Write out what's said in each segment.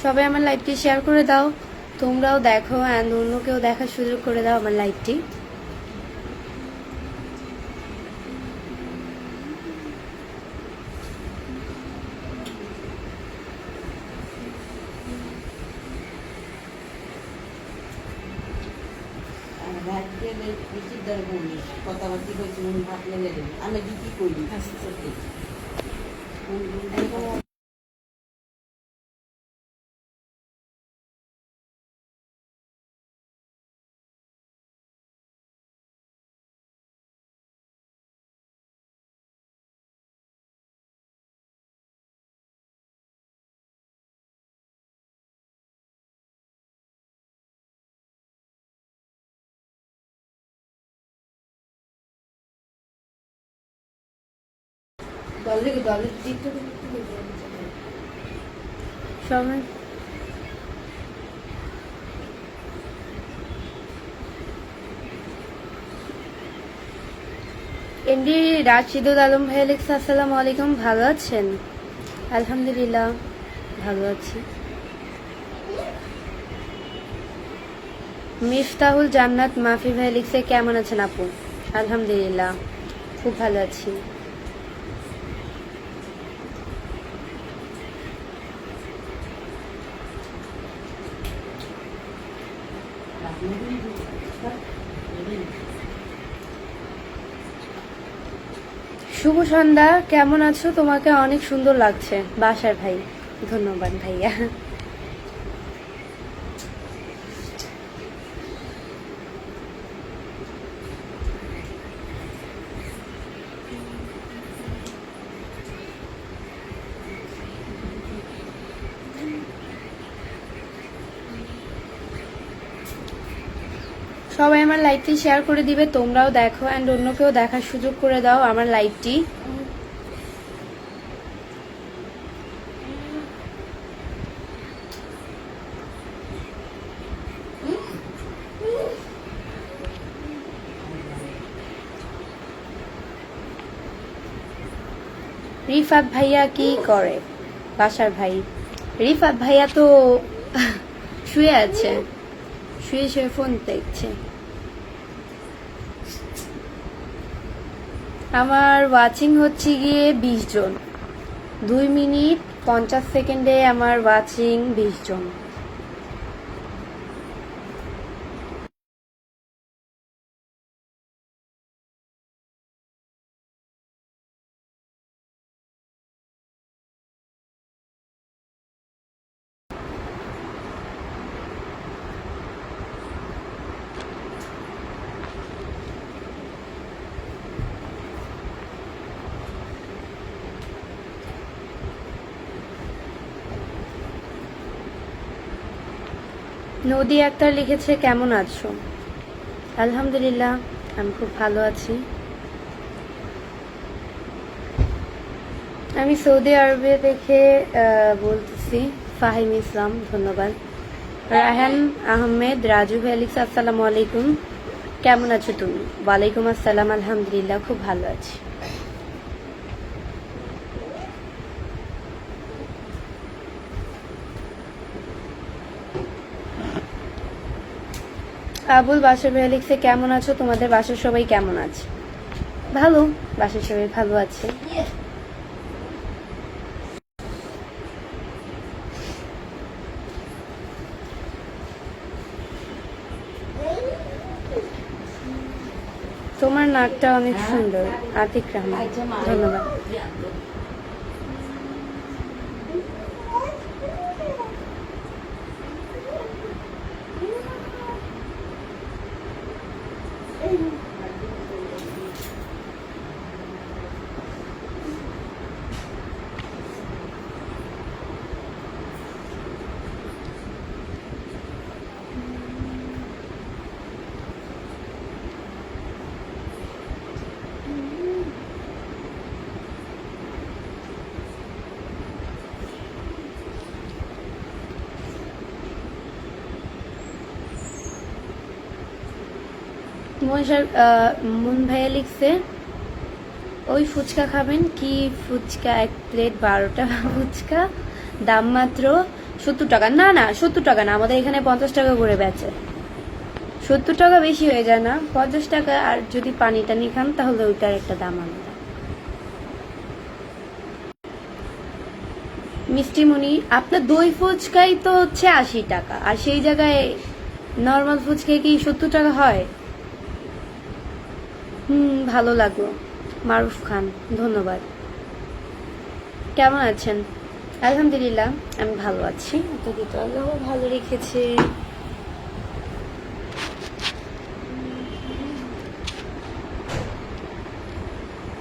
সবাই আমার লাইভটি শেয়ার করে দাও, তোমরাও দেখো অ্যান্ড অন্যকেও দেখার সুযোগ করে দাও আমার লাইভটি। কথাবার্তি হয়েছে ভাত লেগে দেবে আমি কি করি সবাই এমডি রাশিদুল আলম ভাই লিখছে, আসসালামু আলাইকুম, ভালো আছেন? আলহামদুলিল্লাহ ভালো আছি। মিফতাহুল জান্নাত মাফি ভাই লিখছে, কেমন আছেন আপু? আলহামদুলিল্লাহ খুব ভালো আছি। শুভ সন্ধ্যা, কেমন আছো? তোমাকে অনেক সুন্দর লাগছে বাসার ভাই। ধন্যবাদ ভাইয়া। সবাই আমার লাইভটি শেয়ার করে দিবে, তোমরাও দেখো অ্যান্ড অন্যকেও দেখার সুযোগ করে দাও আমার লাইভটি। রিফাত ভাইয়া কি করে? বাসার ভাই রিফাত ভাইয়া তো শুয়ে আছে, শুয়ে শুয়ে ফোন দেখছে। আমার ওয়াচিং হচ্ছে গিয়ে 20 জন, 2 মিনিট 50 সেকেন্ডে আমার ওয়াচিং 20 জন। নদী আক্তার লিখেছে, কেমন আছো? আলহামদুলিল্লাহ আমি খুব ভালো আছি। আমি সৌদি আরবে থেকে বলতেছি। ফাহিম ইসলাম, ধন্যবাদ। রায়হান আহমেদ রাজু ভাই লিখছে, আসসালামু আলাইকুম, কেমন আছো তুমি? ওয়ালাইকুম আসসালাম, আলহামদুলিল্লাহ খুব ভালো আছি। আবুল বাসার ভাই লিখছে, কেমন আছো? তোমাদের বাসার সবাই কেমন আছে? ভালো, বাসার সবাই ভালো আছে। তোমার নাকটা অনেক সুন্দর। আতিক রহমান, ধন্যবাদ। মন ভাইয়া লিখছে, ওই ফুচকা খাবেন কি? ফুচকা 1 প্লেট 12টা ফুচকা, দাম মাত্র 70 টাকা? না না, 70 টাকা না, আমাদের এখানে 50 টাকা করে বেচে। 70 টাকা বেশি হয়ে যায় না? 50 টাকা। আর যদি পানি টানি খান তাহলে ওইটার একটা দাম আলাদা। মিষ্টিমণি, আপনার দই ফুচকাই তো হচ্ছে 80 টাকা, আর সেই জায়গায় নর্মাল ফুচকায় কি 70 টাকা হয়? ভালো লাগলো। মারুফ খান, ধন্যবাদ। কেমন আছেন? আলহামদুলিল্লাহ, আমি ভালো আছি। আপনাকে তো আল্লাহ ভালো রেখেছে।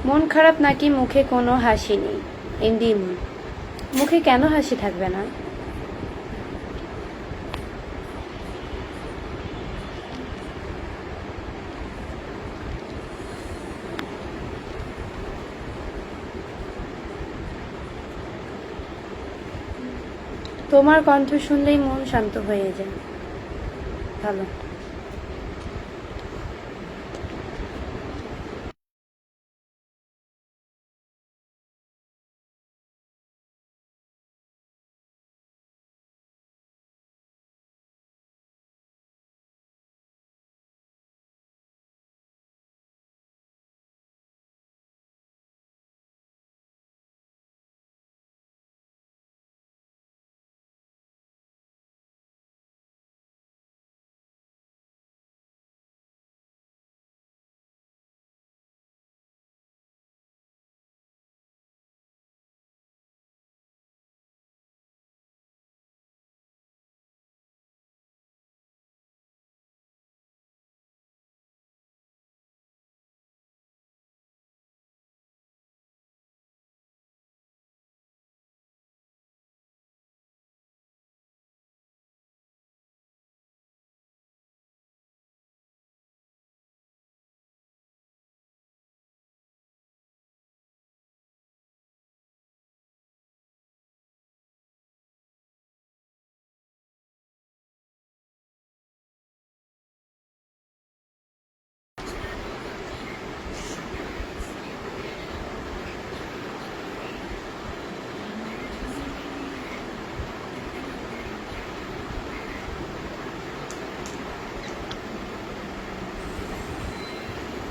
মন খারাপ নাকি মুখে কোনো হাসি নেই? এমডি মুখে কেন হাসি থাকবে না? তোমার কণ্ঠ শুনলেই মন শান্ত হয়ে যায়। ভালো।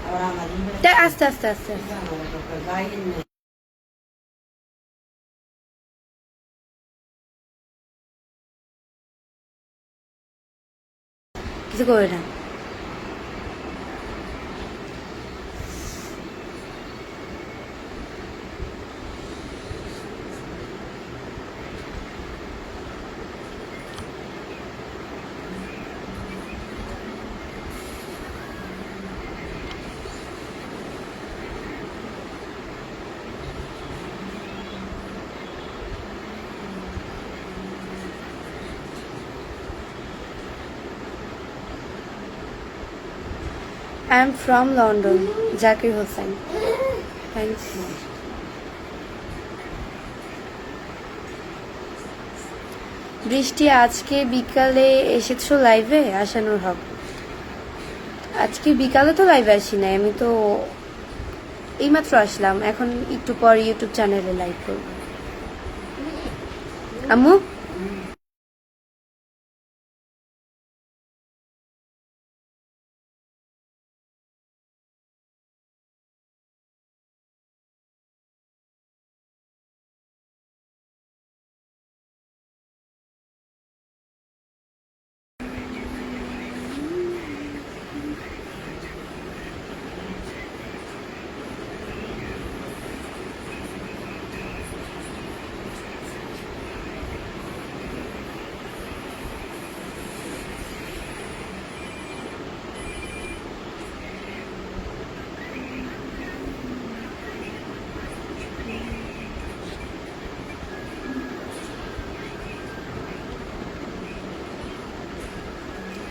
আবার আমাদের আস্তে আস্তে আস্তে আস্তে। গায়ের নেই। কিছু করে না। I am from London. Zakir Hossain. Thanks. বৃষ্টি, আজকে বিকালে এসেছো লাইভে? আশানুর হক, আজকে বিকালে তো লাইভে আসি নাই, আমি তো এইমাত্র আসলাম। এখন একটু পর ইউটিউব চ্যানেলে লাইভ করব। আম্মু,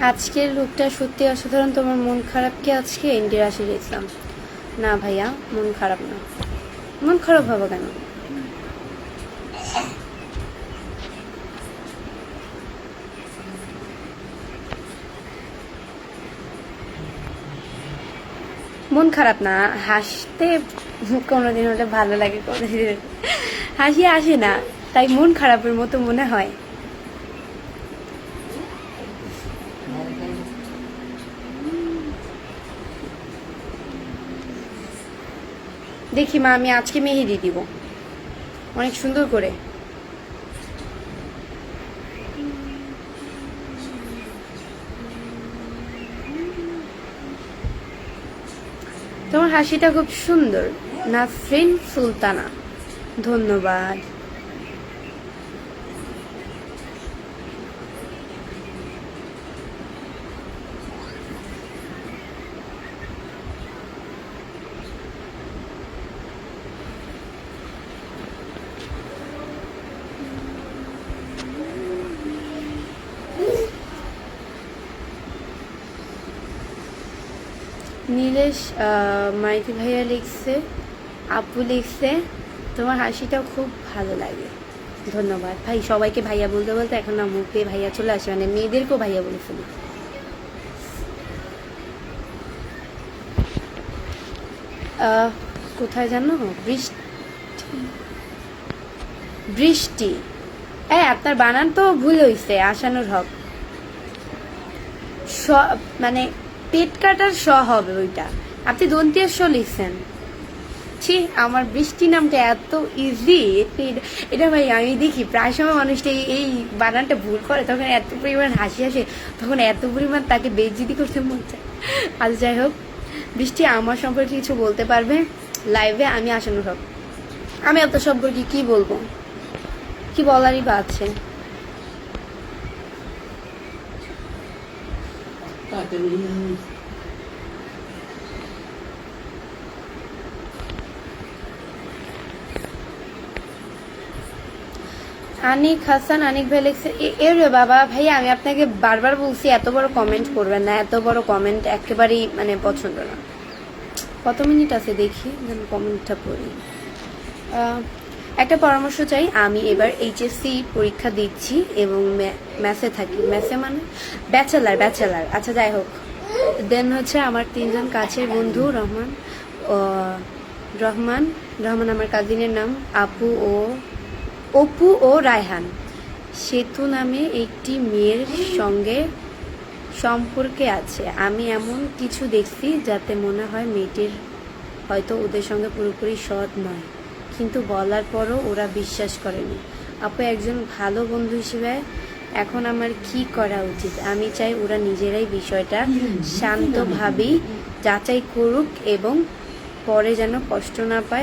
আজকের লুকটা সত্যি অসাধারণ। তোমার মন খারাপ কি আজকে? ইন্দিরা রাশিদ ইসলাম। না ভাইয়া, মন খারাপ না। মন খারাপ হবে কেন? মন খারাপ না, হাসতে কোনোদিন হলে ভালো লাগে, কোনোদিন হাসি আসে না, তাই মন খারাপের মতো মনে হয়। দেখি মা, আমি আজকে মেহেদি দিব অনেক সুন্দর করে। তোমার হাসিটা খুব সুন্দর। নাসরিন সুলতানা, ধন্যবাদ। নীলেশ মাইতি ভাইয়া লিখছে, আপু লিখছে তোমার হাসিটা খুব ভালো লাগে, ধন্যবাদ ভাই। সবাইকে ভাইয়া বলতে বলতে এখন না মুখ দিয়ে ভাইয়া চলে আসে, মানে মেয়েদেরকেও ভাইয়া বলে ফেলি। কোথায় জানো? বৃষ্টি, বৃষ্টি। আপনার বানান তো ভুল হইছে, আশানুর হক। মানে পেট কাটার স হবে ওইটা, আপনি দন্তিয়া স লিখছেন। ছি, আমার বৃষ্টি নামটা এত ইজি। এটা ভাই আমি দেখি প্রায় সময় মানুষটা এই বানানটা ভুল করে, তখন এত পরিমাণ হাসি আসে, তখন এত পরিমাণ তাকে বেইজ্জতি করতে মন চায়। আজ যাই হোক, বৃষ্টি আমার সম্পর্কে কিছু বলতে পারবে লাইভে? আমি আশানুর হক। আমি এত সম্পর্কে কি বলবো, কি বলারই বা আছে? আনিক হাসান, আনিক ভাই লিখছে এর বাবা ভাইয়া, আমি আপনাকে বারবার বলছি এত বড় কমেন্ট করবেন না, এত বড় কমেন্ট একেবারেই মানে পছন্দ না। কত মিনিট আছে দেখি, যেন কমেন্টটা পড়ি। একটা পরামর্শ চাই, আমি এবার এইচএসসি পরীক্ষা দিচ্ছি এবং ম্যাথে থাকি। ম্যাথে মানে ব্যাচেলার। আচ্ছা যাই হোক, দেন হচ্ছে আমার 3 জন কাছের বন্ধু, রহমান আমার কাজিনের নাম, অপু ও রায়হান। সেতু নামে একটি মেয়ের সঙ্গে সম্পর্কে আছে। আমি এমন কিছু দেখছি যাতে মনে হয় মেয়েটির হয়তো ওদের সঙ্গে পুরোপুরি সৎ নয়, কিন্তু বলার পরও ওরা বিশ্বাস করেনি। আপু একজন ভালো বন্ধু হিসেবে এখন আমার কি করা উচিত? আমি চাই ওরা নিজেরাই বিষয়টা শান্তভাবেই যাচাই করুক এবং পরে যেন কষ্ট না পায়।